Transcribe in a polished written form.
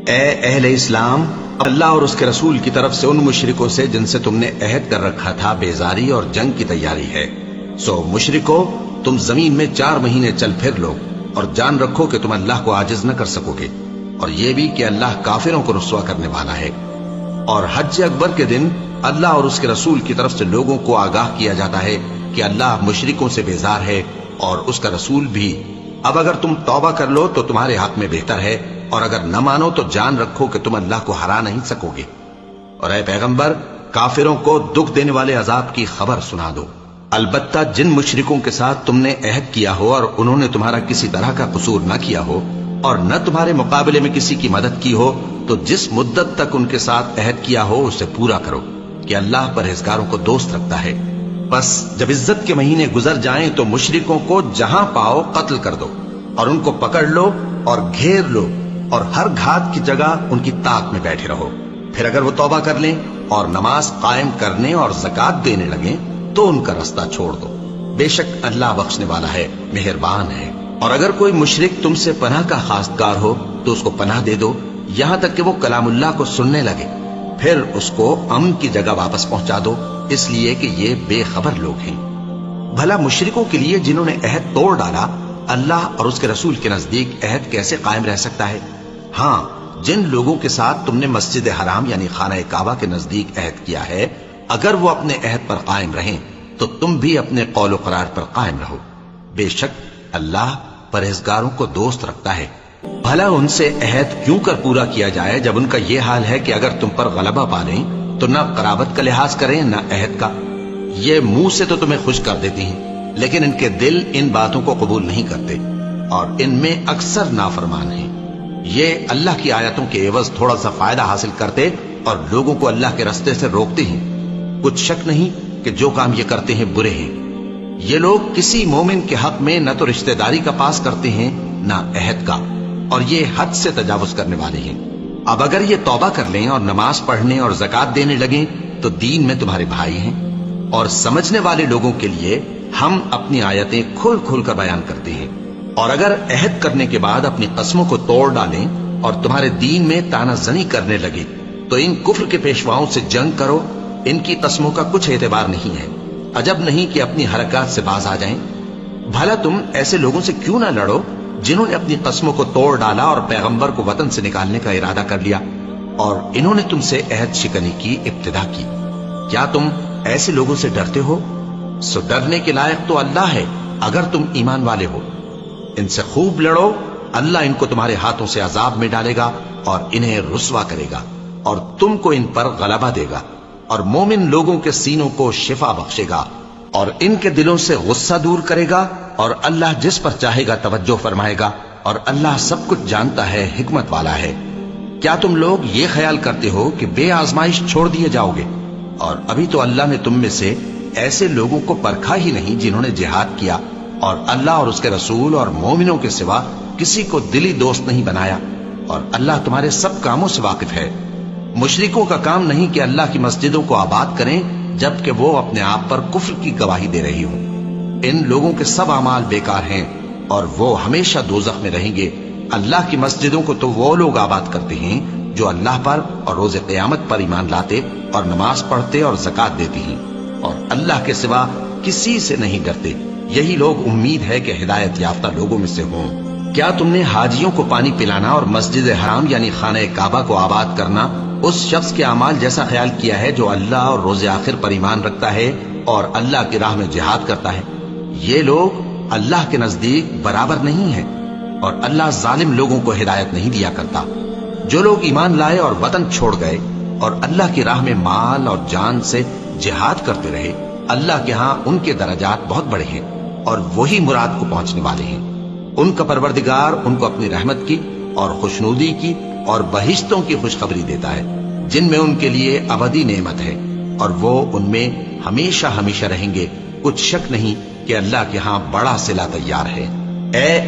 اے اہل اسلام، اللہ اور اس کے رسول کی طرف سے ان مشرکوں سے جن سے تم نے عہد کر رکھا تھا بیزاری اور جنگ کی تیاری ہے۔ سو مشرکو، تم زمین میں 4 مہینے چل پھر لو اور جان رکھو کہ تم اللہ کو عاجز نہ کر سکو گے، اور یہ بھی کہ اللہ کافروں کو رسوا کرنے والا ہے۔ اور حج اکبر کے دن اللہ اور اس کے رسول کی طرف سے لوگوں کو آگاہ کیا جاتا ہے کہ اللہ مشرکوں سے بیزار ہے اور اس کا رسول بھی۔ اب اگر تم توبہ کر لو تو تمہارے حق میں بہتر ہے، اور اگر نہ مانو تو جان رکھو کہ تم اللہ کو ہرا نہیں سکو گے۔ اور اے پیغمبر، کافروں کو دکھ دینے والے عذاب کی خبر سنا دو۔ البتہ جن مشرکوں کے ساتھ تم نے عہد کیا ہو اور انہوں نے تمہارا کسی طرح کا قصور نہ کیا ہو اور نہ تمہارے مقابلے میں کسی کی مدد کی ہو، تو جس مدت تک ان کے ساتھ عہد کیا ہو اسے پورا کرو، کہ اللہ پرہیزگاروں کو دوست رکھتا ہے۔ بس جب عزت کے مہینے گزر جائیں تو مشرکوں کو جہاں پاؤ قتل کر دو، اور ان کو پکڑ لو اور گھیر لو، اور ہر گھات کی جگہ ان کی طاق میں بیٹھے رہو۔ پھر اگر وہ توبہ کر لیں اور نماز قائم کرنے اور زکوٰۃ دینے لگیں تو ان کا رستہ چھوڑ دو، بے شک اللہ بخشنے والا ہے، مہربان ہے۔ اور اگر کوئی مشرک تم سے پناہ کا خواستگار ہو تو اس کو پناہ دے دو، یہاں تک کہ وہ کلام اللہ کو سننے لگے، پھر اس کو امن کی جگہ واپس پہنچا دو، اس لیے کہ یہ بے خبر لوگ ہیں۔ بھلا مشرکوں کے لیے جنہوں نے عہد توڑ ڈالا، اللہ اور اس کے رسول کے نزدیک عہد کیسے قائم رہ سکتا ہے؟ ہاں، جن لوگوں کے ساتھ تم نے مسجد حرام یعنی خانہ کعبہ کے نزدیک عہد کیا ہے، اگر وہ اپنے عہد پر قائم رہیں تو تم بھی اپنے قول و قرار پر قائم رہو، بے شک اللہ پرہیزگاروں کو دوست رکھتا ہے۔ بھلا ان سے عہد کیوں کر پورا کیا جائے جب ان کا یہ حال ہے کہ اگر تم پر غلبہ پا لیں تو نہ قرابت کا لحاظ کریں نہ عہد کا۔ یہ منہ سے تو تمہیں خوش کر دیتی ہیں، لیکن ان کے دل ان باتوں کو قبول نہیں کرتے، اور ان میں اکثر نافرمان ہیں۔ یہ اللہ کی آیتوں کے عوض تھوڑا سا فائدہ حاصل کرتے اور لوگوں کو اللہ کے رستے سے روکتے ہیں۔ کچھ شک نہیں کہ جو کام یہ کرتے ہیں برے ہیں۔ یہ لوگ کسی مومن کے حق میں نہ تو رشتہ داری کا پاس کرتے ہیں نہ عہد کا، اور یہ حد سے تجاوز کرنے والے ہیں۔ اب اگر یہ توبہ کر لیں اور نماز پڑھنے اور زکوٰۃ دینے لگیں تو دین میں تمہارے بھائی ہیں، اور سمجھنے والے لوگوں کے لیے ہم اپنی آیتیں کھول کھول کر بیان کرتے ہیں۔ اور اگر عہد کرنے کے بعد اپنی قسموں کو توڑ ڈالیں اور تمہارے دین میں تانا زنی کرنے لگے تو ان کفر کے پیشواؤں سے جنگ کرو، ان کی قسموں کا کچھ اعتبار نہیں ہے، عجب نہیں کہ اپنی حرکات سے باز آ جائیں۔ بھلا تم ایسے لوگوں سے کیوں نہ لڑو جنہوں نے اپنی قسموں کو توڑ ڈالا اور پیغمبر کو وطن سے نکالنے کا ارادہ کر لیا، اور انہوں نے تم سے عہد شکنی کی ابتدا کی۔ کیا تم ایسے لوگوں سے ڈرتے ہو؟ سو ڈرنے کے لائق تو اللہ ہے اگر تم ایمان والے ہو۔ ان سے خوب لڑو، اللہ ان کو تمہارے ہاتھوں سے عذاب میں ڈالے گا اور انہیں رسوا کرے گا، اور تم کو ان پر غلبہ دے گا، اور مومن لوگوں کے سینوں کو شفا بخشے گا، اور ان کے دلوں سے غصہ دور کرے گا، اور اللہ جس پر چاہے گا توجہ فرمائے گا، اور اللہ سب کچھ جانتا ہے، حکمت والا ہے۔ کیا تم لوگ یہ خیال کرتے ہو کہ بے آزمائش چھوڑ دیے جاؤ گے؟ اور ابھی تو اللہ نے تم میں سے ایسے لوگوں کو پرکھا ہی نہیں جنہوں نے جہاد کیا، اور اللہ اور اس کے رسول اور مومنوں کے سوا کسی کو دلی دوست نہیں بنایا، اور اللہ تمہارے سب کاموں سے واقف ہے۔ مشرکوں کا کام نہیں کہ اللہ کی مسجدوں کو آباد کریں جبکہ وہ اپنے آپ پر کفر کی گواہی دے رہی ہوں۔ ان لوگوں کے سب اعمال بیکار ہیں اور وہ ہمیشہ دوزخ میں رہیں گے۔ اللہ کی مسجدوں کو تو وہ لوگ آباد کرتے ہیں جو اللہ پر اور روز قیامت پر ایمان لاتے اور نماز پڑھتے اور زکوٰۃ دیتے ہیں، اور اللہ کے سوا کسی سے نہیں ڈرتے۔ یہی لوگ امید ہے کہ ہدایت یافتہ لوگوں میں سے ہوں۔ کیا تم نے حاجیوں کو پانی پلانا اور مسجد حرام یعنی خانہ کعبہ کو آباد کرنا اس شخص کے اعمال جیسا خیال کیا ہے جو اللہ اور روز آخر پر ایمان رکھتا ہے اور اللہ کی راہ میں جہاد کرتا ہے؟ یہ لوگ اللہ کے نزدیک برابر نہیں ہیں، اور اللہ ظالم لوگوں کو ہدایت نہیں دیا کرتا۔ جو لوگ ایمان لائے اور وطن چھوڑ گئے اور اللہ کی راہ میں مال اور جان سے جہاد کرتے رہے، اللہ کے ہاں ان کے درجات بہت بڑے ہیں، اور وہی مراد کو پہنچنے والے ہیں۔ ان کا پروردگار ان کو اپنی رحمت کی اور خوشنودی کی اور بہشتوں کی خوشخبری دیتا ہے جن میں ان کے لیے ابدی نعمت ہے، اور وہ ان میں ہمیشہ ہمیشہ رہیں گے۔ کچھ شک نہیں کہ اللہ کے ہاں بڑا صلہ تیار ہے۔ اے